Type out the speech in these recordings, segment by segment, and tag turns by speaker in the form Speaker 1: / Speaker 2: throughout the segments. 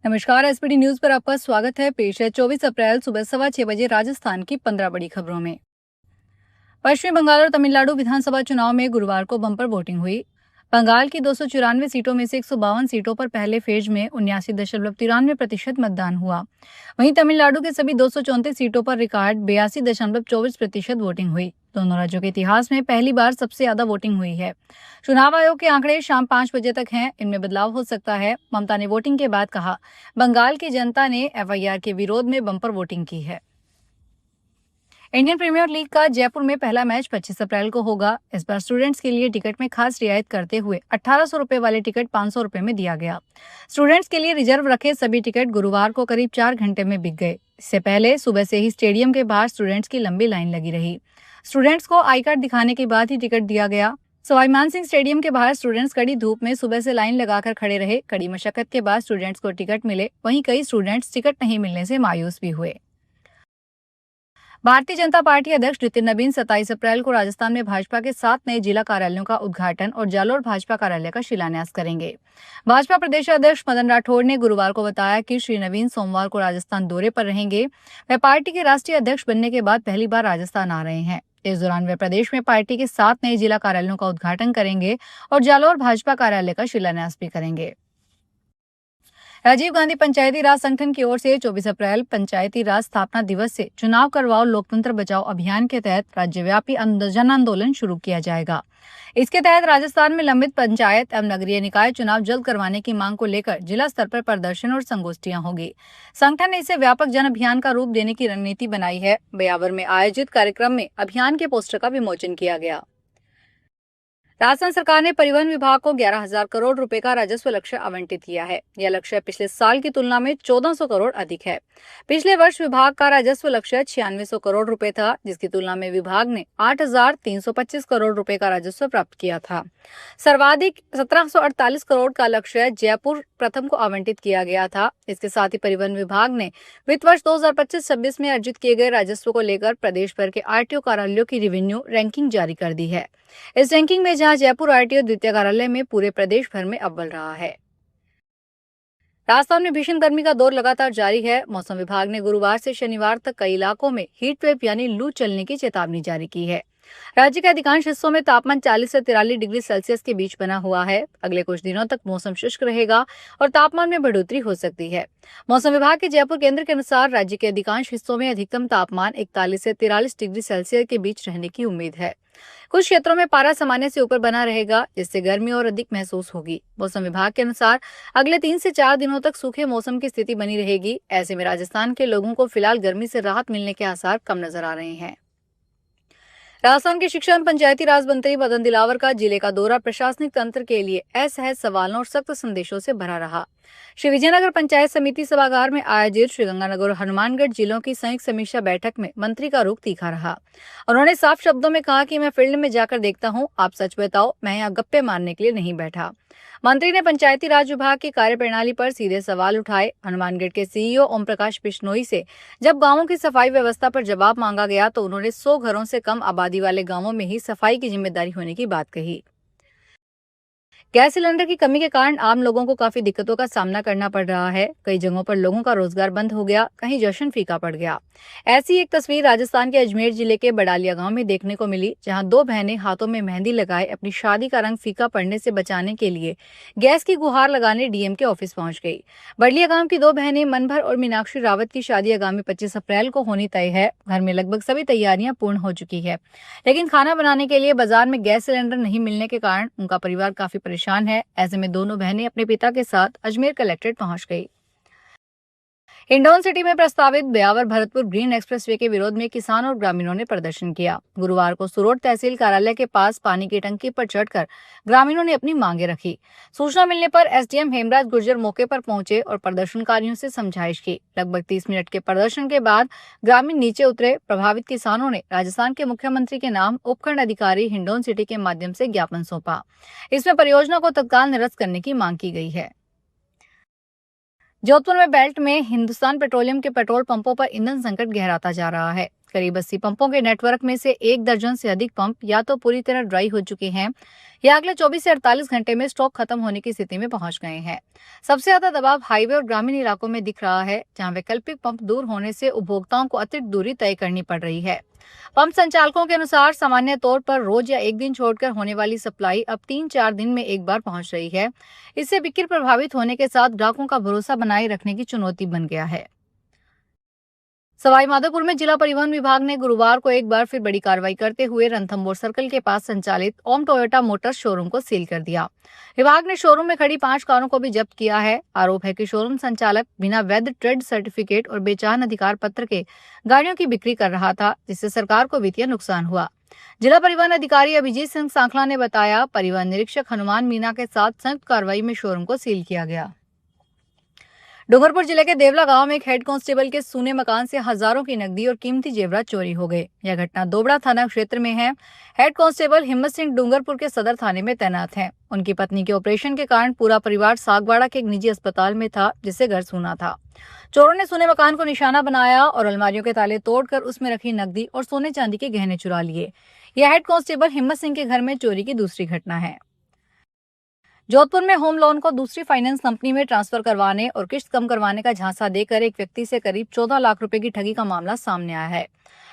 Speaker 1: नमस्कार। SPD news पर आपका स्वागत है। पेश है 24 अप्रैल सुबह 6:15 राजस्थान की 15 बड़ी खबरों में। पश्चिमी बंगाल और तमिलनाडु विधानसभा चुनाव में गुरुवार को बम्पर वोटिंग हुई। बंगाल की 294 सीटों में से 152 सीटों पर पहले फेज में 79.93% मतदान हुआ। वहीं तमिलनाडु के सभी 234 सीटों पर रिकॉर्ड 82.24% वोटिंग हुई। दोनों राज्यों के इतिहास में पहली बार सबसे ज्यादा वोटिंग हुई है। चुनाव आयोग के आंकड़े शाम 5 बजे तक हैं, इनमें बदलाव हो सकता है। ममता ने वोटिंग के बाद कहा, बंगाल की जनता ने एफआईआर के विरोध में बम्पर वोटिंग की है। इंडियन प्रीमियर लीग का जयपुर में पहला मैच 25 अप्रैल को होगा। इस बार स्टूडेंट्स के लिए टिकट में खास रियायत करते हुए 1800 रुपए वाले टिकट 500 रुपए में दिया गया। स्टूडेंट्स के लिए रिजर्व रखे सभी टिकट गुरुवार को करीब 4 घंटे में बिक गए। इससे पहले सुबह से ही स्टेडियम के बाहर स्टूडेंट्स की लंबी लाइन लगी रही। स्टूडेंट्स को आई कार्ड दिखाने के बाद ही टिकट दिया गया। सवाई मानसिंह स्टेडियम के बाहर स्टूडेंट्स कड़ी धूप में सुबह से लाइन लगाकर खड़े रहे। कड़ी मशक्कत के बाद स्टूडेंट्स को टिकट मिले। वहीं कई स्टूडेंट्स टिकट नहीं मिलने से मायूस भी हुए। भारतीय जनता पार्टी अध्यक्ष नितिन नवीन 27 अप्रैल को राजस्थान में भाजपा के 7 नए जिला कार्यालयों का उद्घाटन और जालोर भाजपा कार्यालय का शिलान्यास करेंगे। भाजपा प्रदेश अध्यक्ष मदन राठौड़ ने गुरुवार को बताया कि श्री नवीन सोमवार को राजस्थान दौरे पर रहेंगे। वे पार्टी के राष्ट्रीय अध्यक्ष बनने के बाद पहली बार राजस्थान आ रहे हैं। इस दौरान वे प्रदेश में पार्टी के 7 नए जिला कार्यालयों का उद्घाटन करेंगे और जालोर भाजपा कार्यालय का शिलान्यास भी करेंगे। राजीव गांधी पंचायती राज संगठन की ओर से 24 अप्रैल पंचायती राज स्थापना दिवस से चुनाव करवाओ लोकतंत्र बचाओ अभियान के तहत राज्यव्यापी जन आंदोलन शुरू किया जाएगा। इसके तहत राजस्थान में लंबित पंचायत एवं नगरीय निकाय चुनाव जल्द करवाने की मांग को लेकर जिला स्तर पर प्रदर्शन और संगोष्ठियां होगी। संगठन ने इसे व्यापक जन अभियान का रूप देने की रणनीति बनाई है। ब्यावर में आयोजित कार्यक्रम में अभियान के पोस्टर का विमोचन किया गया। राजस्थान सरकार ने परिवहन विभाग को 11,000 करोड़ रुपए का राजस्व लक्ष्य आवंटित किया है। यह लक्ष्य पिछले साल की तुलना में 1400 करोड़ अधिक है। पिछले वर्ष विभाग का राजस्व लक्ष्य 9600 करोड़ रुपए था, जिसकी तुलना में विभाग ने 8,325 करोड़ रुपए का राजस्व प्राप्त किया था। सर्वाधिक 1748 करोड़ का लक्ष्य जयपुर प्रथम को आवंटित किया गया था। इसके साथ ही परिवहन विभाग ने वित्त वर्ष 2025-26 में अर्जित किए गए राजस्व को लेकर प्रदेश भर के आरटीओ कार्यालयों की रेवेन्यू रैंकिंग जारी कर दी है। इस रैंकिंग में जहां जयपुर आरटीओ द्वितीय कार्यालय में पूरे प्रदेश भर में अव्वल रहा है। राजस्थान में भीषण गर्मी का दौर लगातार जारी है। मौसम विभाग ने गुरुवार से शनिवार तक कई इलाकों में हीट वेव यानी लू चलने की चेतावनी जारी की है। राज्य के अधिकांश हिस्सों में तापमान 40 से 43 डिग्री सेल्सियस के बीच बना हुआ है। अगले कुछ दिनों तक मौसम शुष्क रहेगा और तापमान में बढ़ोतरी हो सकती है। मौसम विभाग के जयपुर केंद्र के अनुसार राज्य के अधिकांश हिस्सों में अधिकतम तापमान 41 से 43 डिग्री सेल्सियस के बीच रहने की उम्मीद है। कुछ क्षेत्रों में पारा सामान्य से ऊपर बना रहेगा, जिससे गर्मी और अधिक महसूस होगी। मौसम विभाग के अनुसार अगले 3 से 4 दिनों तक सूखे मौसम की स्थिति बनी रहेगी। ऐसे में राजस्थान के लोगों को फिलहाल गर्मी से राहत मिलने के आसार कम नजर आ रहे हैं। राजस्थान के शिक्षा एवं पंचायती राज मंत्री मदन दिलावर का जिले का दौरा प्रशासनिक तंत्र के लिए असहज सवालों और सख्त संदेशों से भरा रहा। श्री विजयनगर पंचायत समिति सभागार में आयोजित श्रीगंगानगर और हनुमानगढ़ जिलों की संयुक्त समीक्षा बैठक में मंत्री का रुख तीखा रहा। उन्होंने साफ शब्दों में कहा कि मैं फील्ड में जाकर देखता हूं, आप सच बताओ, मैं यहाँ गप्पे मारने के लिए नहीं बैठा। मंत्री ने पंचायती राज विभाग की कार्यप्रणाली पर सीधे सवाल उठाए। हनुमानगढ़ के सीईओ ओम प्रकाश बिश्नोई से जब गांवों की सफाई व्यवस्था पर जवाब मांगा गया तो उन्होंने 100 घरों से कम आबादी वाले गांवों में ही सफाई की जिम्मेदारी होने की बात कही। गैस सिलेंडर की कमी के कारण आम लोगों को काफी दिक्कतों का सामना करना पड़ रहा है। कई जगहों पर लोगों का रोजगार बंद हो गया, कहीं जश्न फीका पड़ गया। ऐसी एक तस्वीर राजस्थान के अजमेर जिले के बडालिया गांव में देखने को मिली, जहां 2 बहनें हाथों में मेहंदी लगाए अपनी शादी का रंग फीका पड़ने से बचाने के लिए गैस की गुहार लगाने डीएम के ऑफिस पहुंच गई। बडलिया गांव की 2 बहनें मनभर और मीनाक्षी रावत की शादी आगामी 25 अप्रैल को होनी तय है। घर में लगभग सभी तैयारियां पूर्ण हो चुकी है, लेकिन खाना बनाने के लिए बाजार में गैस सिलेंडर नहीं मिलने के कारण उनका परिवार काफी परेशान है। ऐसे में दोनों बहनें अपने पिता के साथ अजमेर कलेक्ट्रेट पहुंच गई। हिंडौन सिटी में प्रस्तावित ब्यावर भरतपुर ग्रीन एक्सप्रेसवे के विरोध में किसान और ग्रामीणों ने प्रदर्शन किया। गुरुवार को सुरोट तहसील कार्यालय के पास पानी की टंकी पर चढ़कर ग्रामीणों ने अपनी मांगे रखी। सूचना मिलने पर एसडीएम हेमराज गुर्जर मौके पर पहुंचे और प्रदर्शनकारियों से समझाइश की। लगभग 30 मिनट के प्रदर्शन के बाद ग्रामीण नीचे उतरे। प्रभावित किसानों ने राजस्थान के मुख्यमंत्री के नाम उपखंड अधिकारी हिंडौन सिटी के माध्यम से ज्ञापन सौंपा। इसमें परियोजना को तत्काल निरस्त करने की मांग की गई है। जोधपुर में बेल्ट में हिंदुस्तान पेट्रोलियम के पेट्रोल पंपों पर ईंधन संकट गहराता जा रहा है। करीब 80 पंपों के नेटवर्क में से 1 दर्जन से अधिक पंप या तो पूरी तरह ड्राई हो चुके हैं या अगले 24 से 48 घंटे में स्टॉक खत्म होने की स्थिति में पहुंच गए हैं। सबसे ज्यादा दबाव हाईवे और ग्रामीण इलाकों में दिख रहा है, जहां वैकल्पिक पंप दूर होने से उपभोक्ताओं को अतिरिक्त दूरी तय करनी पड़ रही है। पंप संचालकों के अनुसार सामान्य तौर पर रोज या एक दिन छोड़कर होने वाली सप्लाई अब 3-4 दिन में एक बार पहुंच रही है। इससे बिक्री प्रभावित होने के साथ ग्राहकों का भरोसा बनाए रखने की चुनौती बन गया है। सवाईमाधोपुर में जिला परिवहन विभाग ने गुरुवार को एक बार फिर बड़ी कार्रवाई करते हुए रणथंभौर सर्कल के पास संचालित ओम टोयोटा मोटर्स शोरूम को सील कर दिया। विभाग ने शोरूम में खड़ी 5 कारों को भी जब्त किया है। आरोप है कि शोरूम संचालक बिना वैध ट्रेड सर्टिफिकेट और बेचान अधिकार पत्र के गाड़ियों की बिक्री कर रहा था, जिससे सरकार को वित्तीय नुकसान हुआ। जिला परिवहन अधिकारी अभिजीत सिंह सांखला ने बताया, परिवहन निरीक्षक हनुमान मीना के साथ संयुक्त कार्रवाई में शोरूम को सील किया गया। डूंगरपुर जिले के देवला गांव में एक हेड कांस्टेबल के सूने मकान से हजारों की नकदी और कीमती जेवरात चोरी हो गए। यह घटना दोबड़ा थाना क्षेत्र में है। हेड कांस्टेबल हिम्मत सिंह डूंगरपुर के सदर थाने में तैनात हैं। उनकी पत्नी के ऑपरेशन के कारण पूरा परिवार सागवाड़ा के एक निजी अस्पताल में था, जिससे घर सूना था। चोरों ने सूने मकान को निशाना बनाया और अलमारियों के ताले तोड़कर उसमें रखी नकदी और सोने चांदी के गहने चुरा लिए। यह हेड कांस्टेबल हिम्मत सिंह के घर में चोरी की दूसरी घटना है। जोधपुर में होम लोन को दूसरी फाइनेंस कंपनी में ट्रांसफर करवाने और किस्त कम करवाने का झांसा देकर एक व्यक्ति से करीब 14 लाख रुपए की ठगी का मामला सामने आया है।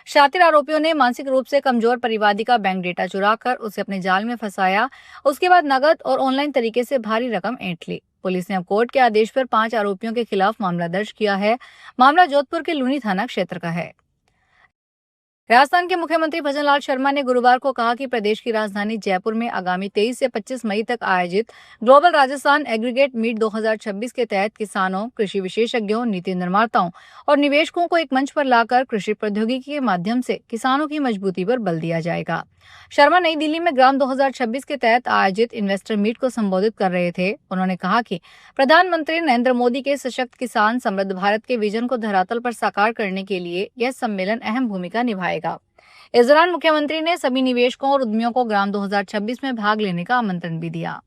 Speaker 1: शातिर आरोपियों ने मानसिक रूप से कमजोर परिवादी का बैंक डेटा चुराकर उसे अपने जाल में फंसाया। उसके बाद नगद और ऑनलाइन तरीके से भारी रकम ऐंठ ली। पुलिस ने अब कोर्ट के आदेश पर 5 आरोपियों के खिलाफ मामला दर्ज किया है। मामला जोधपुर के लूनी थाना क्षेत्र का है। राजस्थान के मुख्यमंत्री भजनलाल शर्मा ने गुरुवार को कहा कि प्रदेश की राजधानी जयपुर में आगामी 23 से 25 मई तक आयोजित ग्लोबल राजस्थान एग्रीगेट मीट 2026 के तहत किसानों, कृषि विशेषज्ञों, नीति निर्माताओं और निवेशकों को एक मंच पर लाकर कृषि प्रौद्योगिकी के माध्यम से किसानों की मजबूती पर बल दिया जाएगा। शर्मा नई दिल्ली में ग्राम 2026 के तहत आयोजित इन्वेस्टर मीट को संबोधित कर रहे थे। उन्होंने कहा कि प्रधानमंत्री नरेंद्र मोदी के सशक्त किसान समृद्ध भारत के विजन को धरातल पर साकार करने के लिए यह सम्मेलन अहम भूमिका निभाएगा। इस दौरान मुख्यमंत्री ने सभी निवेशकों और उद्यमियों को ग्राम 2026 में भाग लेने का आमंत्रण भी दिया।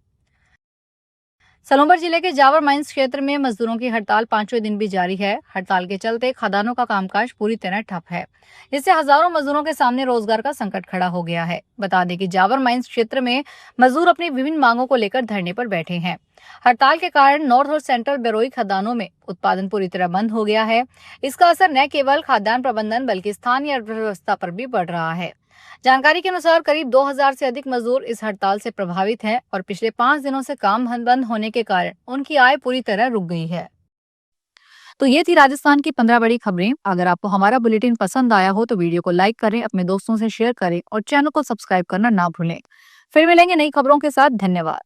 Speaker 1: सलूंबर जिले के जावर माइंस क्षेत्र में मजदूरों की हड़ताल 5वें दिन भी जारी है। हड़ताल के चलते खदानों का कामकाज पूरी तरह ठप है, जिससे हजारों मजदूरों के सामने रोजगार का संकट खड़ा हो गया है। बता दें कि जावर माइंस क्षेत्र में मजदूर अपनी विभिन्न मांगों को लेकर धरने पर बैठे हैं। हड़ताल के कारण नॉर्थ और सेंट्रल बेरोई खदानों में उत्पादन पूरी तरह बंद हो गया है। इसका असर न केवल खाद्यान्न प्रबंधन बल्कि स्थानीय अर्थव्यवस्था पर भी पड़ रहा है। जानकारी के अनुसार करीब 2000 से अधिक मजदूर इस हड़ताल से प्रभावित हैं और पिछले 5 दिनों से काम बंद होने के कारण उनकी आय पूरी तरह रुक गई है। तो ये थी राजस्थान की 15 बड़ी खबरें। अगर आपको हमारा बुलेटिन पसंद आया हो तो वीडियो को लाइक करें, अपने दोस्तों से शेयर करें और चैनल को सब्सक्राइब करना ना भूलें। फिर मिलेंगे नई खबरों के साथ। धन्यवाद।